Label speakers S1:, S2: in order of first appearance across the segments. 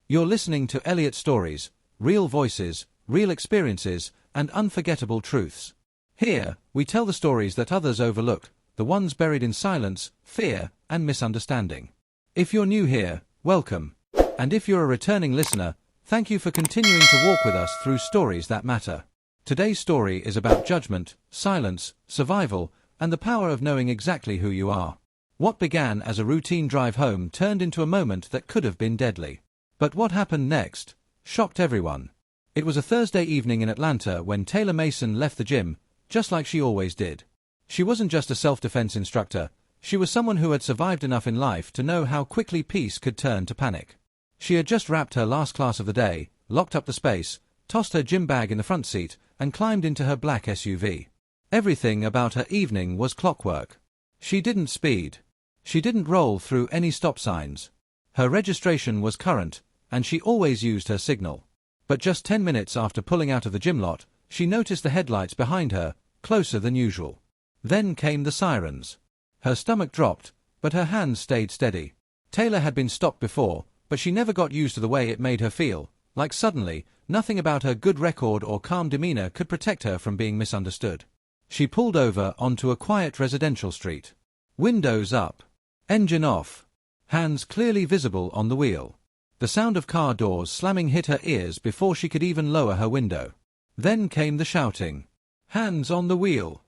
S1: You're listening to Elliot Stories, real voices, real experiences, and unforgettable truths. Here, we tell the stories that others overlook, the ones buried in silence, fear, and misunderstanding. If you're new here, welcome. And if you're a returning listener, thank you for continuing to walk with us through stories that matter. Today's story is about judgment, silence, survival, and the power of knowing exactly who you are. What began as a routine drive home turned into a moment that could have been deadly. But what happened next shocked everyone. It was a Thursday evening in Atlanta when Taylor Mason left the gym, just like she always did. She wasn't just a self-defense instructor, she was someone who had survived enough in life to know how quickly peace could turn to panic. She had just wrapped her last class of the day, locked up the space, tossed her gym bag in the front seat, and climbed into her black SUV. Everything about her evening was clockwork. She didn't speed. She didn't roll through any stop signs. Her registration was current, and she always used her signal. But just 10 minutes after pulling out of the gym lot, she noticed the headlights behind her, closer than usual. Then came the sirens. Her stomach dropped, but her hands stayed steady. Taylor had been stopped before, but she never got used to the way it made her feel, like suddenly, nothing about her good record or calm demeanor could protect her from being misunderstood. She pulled over onto a quiet residential street. Windows up. Engine off. Hands clearly visible on the wheel. The sound of car doors slamming hit her ears before she could even lower her window. Then came the shouting. Hands on the wheel.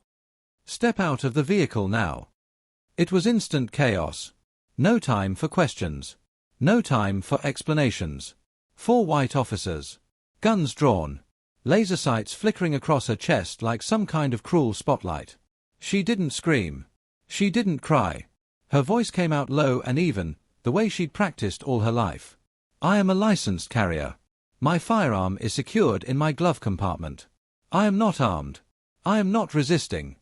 S1: Step out of the vehicle now. It was instant chaos. No time for questions. No time for explanations. 4 white officers. Guns drawn. Laser sights flickering across her chest like some kind of cruel spotlight. She didn't scream. She didn't cry. Her voice came out low and even, the way she'd practiced all her life. I am a licensed carrier. My firearm is secured in my glove compartment. I am not armed. I am not resisting.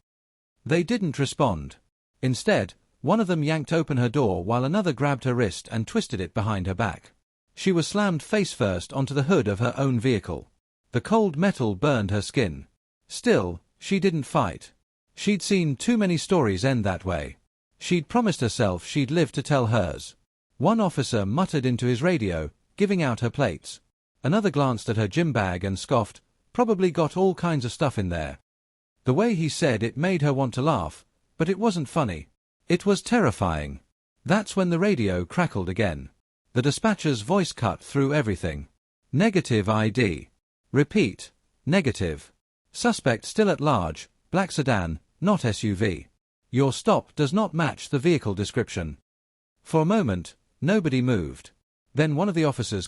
S1: They didn't respond. Instead, one of them yanked open her door while another grabbed her wrist and twisted it behind her back. She was slammed face first onto the hood of her own vehicle. The cold metal burned her skin. Still, she didn't fight. She'd seen too many stories end that way. She'd promised herself she'd live to tell hers. One officer muttered into his radio, giving out her plates. Another glanced at her gym bag and scoffed, probably got all kinds of stuff in there. The way he said it made her want to laugh, but it wasn't funny. It was terrifying. That's when the radio crackled again. The dispatcher's voice cut through everything. Negative ID. Repeat. Negative. Suspect still at large, black sedan, not SUV. Your stop does not match the vehicle description. For a moment, nobody moved. Then one of the officers